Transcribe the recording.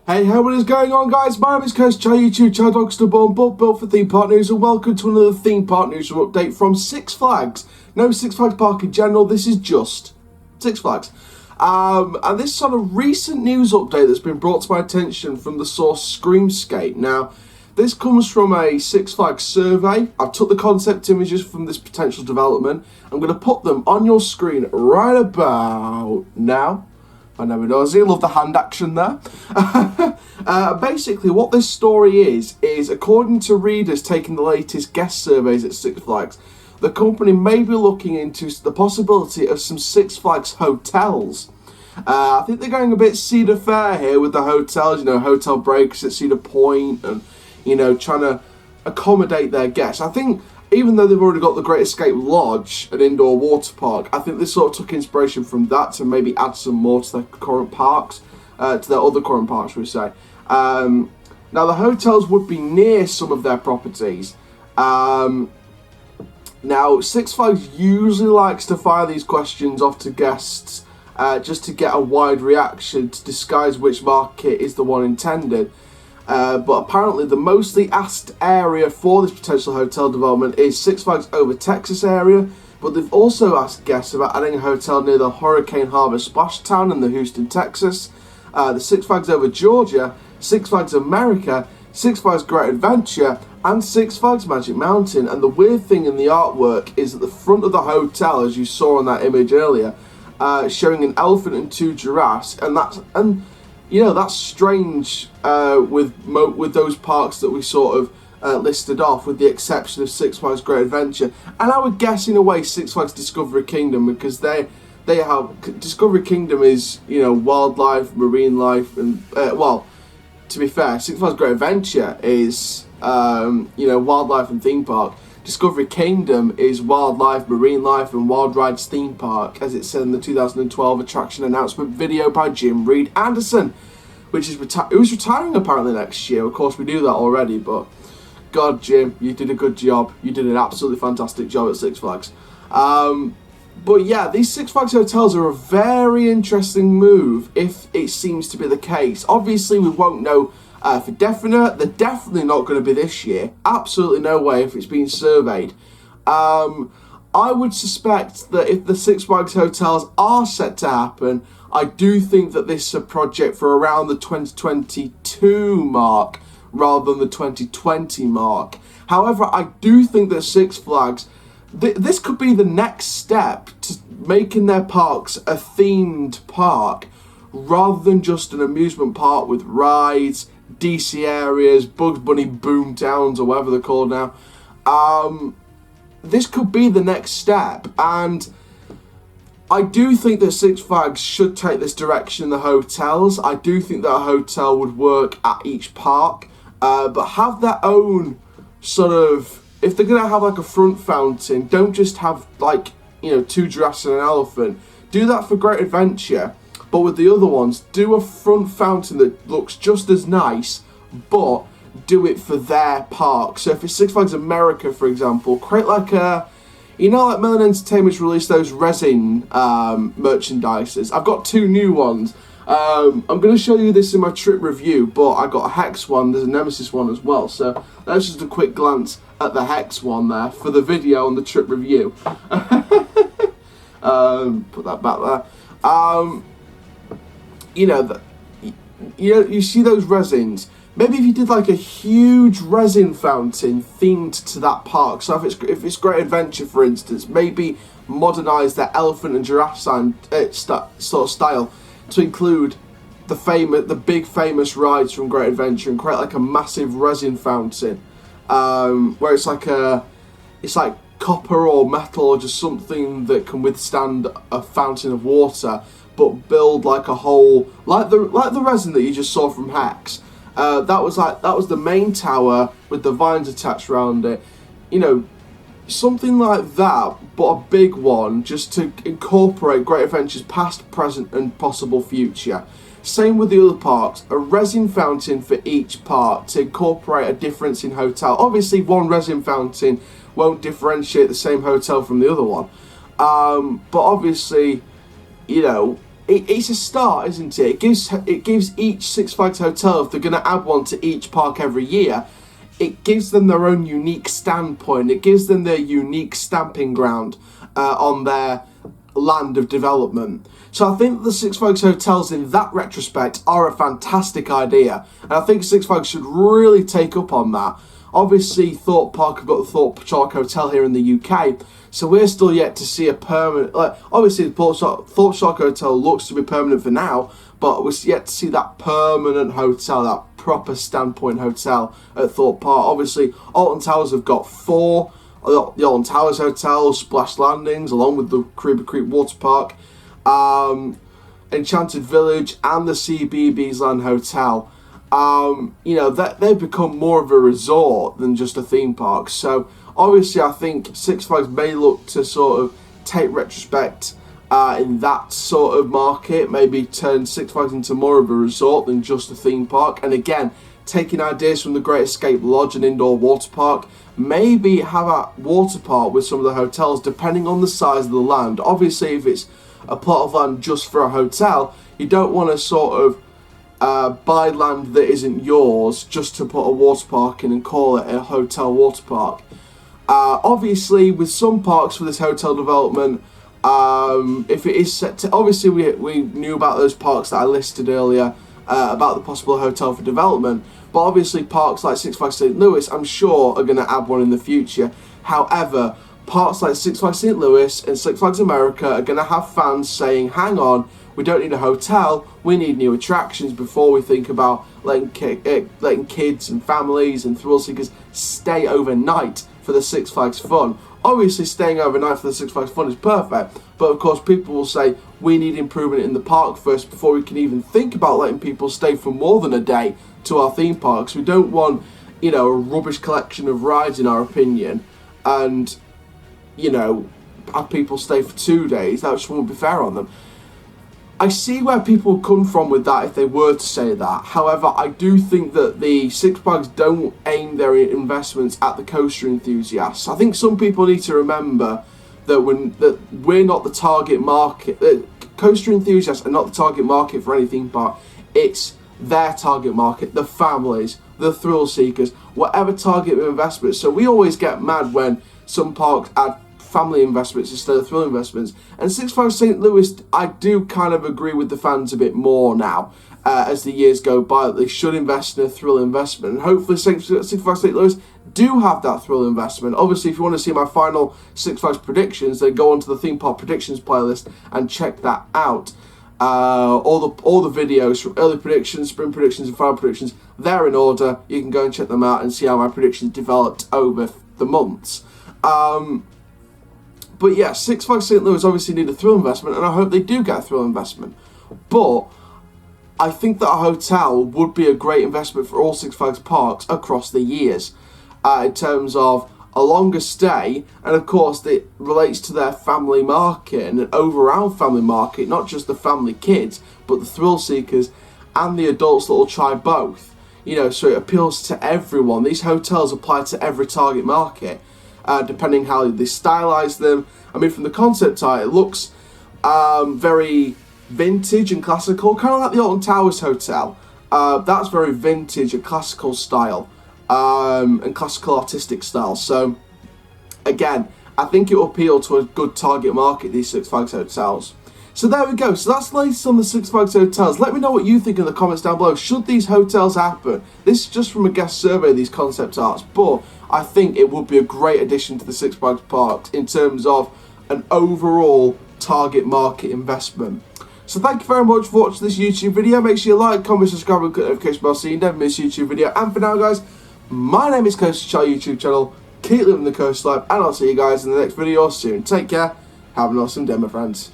Hey, what is going on, guys? My name is Coach Chai, YouTube channel Dogsterborn, but built for Theme Park News, and welcome to another Theme Park Newsroom update from Six Flags. No Six Flags Park in general, this is just Six Flags. And this sort of recent news update that's been brought to my attention from the source Screamscape. Now, this comes from a Six Flags survey. I've took the concept images from this potential development. I'm going to put them on your screen right about now. I know it does. You love the hand action there. Basically, what this story is according to readers taking the latest guest surveys at Six Flags, the company may be looking into the possibility of some Six Flags hotels. I think they're going a bit Cedar Fair here with the hotels, hotel breaks at Cedar Point and, trying to accommodate their guests. I think even though they've already got the Great Escape Lodge, an indoor water park, I think they sort of took inspiration from that to maybe add some more to their current parks, to their other current parks, should we say. Now, the hotels would be near some of their properties. Now, Six Flags usually likes to fire these questions off to guests just to get a wide reaction to disguise which market is the one intended. But apparently the mostly asked area for this potential hotel development is Six Flags Over Texas area, but they've also asked guests about adding a hotel near the Hurricane Harbor Splash Town in the Houston, Texas, the Six Flags Over Georgia, Six Flags America, Six Flags Great Adventure, and Six Flags Magic Mountain. And the weird thing in the artwork is at the front of the hotel, as you saw in that image earlier, showing an elephant and two giraffes, that's strange with those parks that we sort of listed off, with the exception of Six Flags Great Adventure. And I would guess in a way Six Flags Discovery Kingdom, because they have Discovery Kingdom is wildlife, marine life, and to be fair, Six Flags Great Adventure is wildlife and theme park. Discovery Kingdom is wildlife, marine life, and wild rides theme park, as it said in the 2012 attraction announcement video by Jim Reed Anderson, which is who's retiring apparently next year. Of course, we knew that already, but God, Jim, you did a good job. You did an absolutely fantastic job at Six Flags. But yeah, these Six Flags hotels are a very interesting move if it seems to be the case. Obviously, we won't know for definite. They're definitely not going to be this year. Absolutely no way if it's being surveyed. I would suspect that if the Six Flags hotels are set to happen, I do think that this is a project for around the 2022 mark rather than the 2020 mark. However, I do think that Six Flags, this could be the next step to making their parks a themed park rather than just an amusement park with rides, DC areas, Bugs Bunny boom towns, or whatever they're called now. This could be the next step, and I do think that Six Flags should take this direction in the hotels. I do think that a hotel would work at each park, but have their own sort of, if they're going to have like a front fountain, don't just have two giraffes and an elephant. Do that for Great Adventure. But with the other ones, do a front fountain that looks just as nice, but do it for their park. So if it's Six Flags America, for example, create like like Mellon Entertainment's released those resin merchandises. I've got two new ones. I'm going to show you this in my trip review, but I got a Hex one, there's a Nemesis one as well. So that's just a quick glance at the Hex one there for the video on the trip review. Put that back there. You see those resins. Maybe if you did like a huge resin fountain themed to that park. So if it's Great Adventure, for instance, maybe modernise their elephant and giraffe sort of style to include the big famous rides from Great Adventure, and create like a massive resin fountain, where it's like copper or metal or just something that can withstand a fountain of water, but build like a whole, like the resin that you just saw from Hex. That was the main tower with the vines attached around it. Something like that, but a big one, just to incorporate Great Adventure's past, present, and possible future. Same with the other parks, a resin fountain for each park to incorporate a difference in hotel. Obviously, one resin fountain won't differentiate the same hotel from the other one. But obviously, it's a start, isn't it? It gives each Six Flags hotel, if they're going to add one to each park every year, it gives them their own unique standpoint. It gives them their unique stamping ground on their land of development. So I think the Six Flags hotels in that retrospect are a fantastic idea, and I think Six Flags should really take up on that. Obviously, Thorpe Park have got the Thorpe Park Hotel here in the UK, so we're still yet to see a permanent. Obviously, the Thorpe Park Hotel looks to be permanent for now, but we're yet to see that permanent hotel, that proper standpoint hotel at Thorpe Park. Obviously, Alton Towers have got 4. The Alton Towers Hotel, Splash Landings, along with the Kariba Creek Water Park, Enchanted Village, and the CBeebies Land Hotel. They've become more of a resort than just a theme park. So obviously, I think Six Flags may look to sort of take retrospect in that sort of market, maybe turn Six Flags into more of a resort than just a theme park. And again, taking ideas from the Great Escape Lodge and indoor water park, maybe have a water park with some of the hotels, depending on the size of the land. Obviously, if it's a plot of land just for a hotel, you don't want to sort of buy land that isn't yours just to put a water park in and call it a hotel water park. Obviously, with some parks for this hotel development, if it is set to, obviously we knew about those parks that I listed earlier, about the possible hotel for development, but obviously parks like Six Flags St. Louis, I'm sure, are going to add one in the future. However, parks like Six Flags St. Louis and Six Flags America are going to have fans saying, hang on, we don't need a hotel, we need new attractions before we think about letting kids and families and thrill seekers stay overnight for the Six Flags fun. Obviously, staying overnight for the Six Flags fun is perfect, but of course people will say we need improvement in the park first before we can even think about letting people stay for more than a day to our theme parks. We don't want, a rubbish collection of rides, in our opinion, and, have people stay for 2 days. That just won't be fair on them. I see where people come from with that if they were to say that. However, I do think that the Six Flags don't aim their investments at the coaster enthusiasts. I think some people need to remember that we're not the target market. Coaster enthusiasts are not the target market for any theme park. It's their target market, the families, the thrill seekers, whatever target of investment. So we always get mad when some parks add family investments instead of thrill investments. And Six Flags St. Louis, I do kind of agree with the fans a bit more now as the years go by, that they should invest in a thrill investment. And hopefully Six Flags St. Louis do have that thrill investment. Obviously, if you want to see my final Six Flags predictions, then go onto the Theme Park Predictions playlist and check that out. All the videos from early predictions, spring predictions, and final predictions, they're in order. You can go and check them out and see how my predictions developed over the months. But yeah, Six Flags St. Louis obviously need a thrill investment, and I hope they do get a thrill investment. But I think that a hotel would be a great investment for all Six Flags parks across the years, in terms of a longer stay, and of course it relates to their family market and an overall family market, not just the family kids, but the thrill seekers and the adults that will try both. So it appeals to everyone. These hotels apply to every target market, depending how they stylize them. I mean, from the concept art, it looks very vintage and classical, kind of like the Alton Towers Hotel. That's very vintage and classical style, and classical artistic style. So again, I think it will appeal to a good target market, these Six Flags hotels. So there we go. So that's the latest on the Six Flags hotels. Let me know what you think in the comments down below. Should these hotels happen? This is just from a guest survey, these concept arts, but I think it would be a great addition to the Six Flags parks in terms of an overall target market investment. So thank you very much for watching this YouTube video. Make sure you like, comment, subscribe, and click the notification bell so you never miss a YouTube video. And for now, guys, my name is Coaster Charlie YouTube channel. Keep living the coast life, and I'll see you guys in the next video soon. Take care. Have an awesome day, my friends.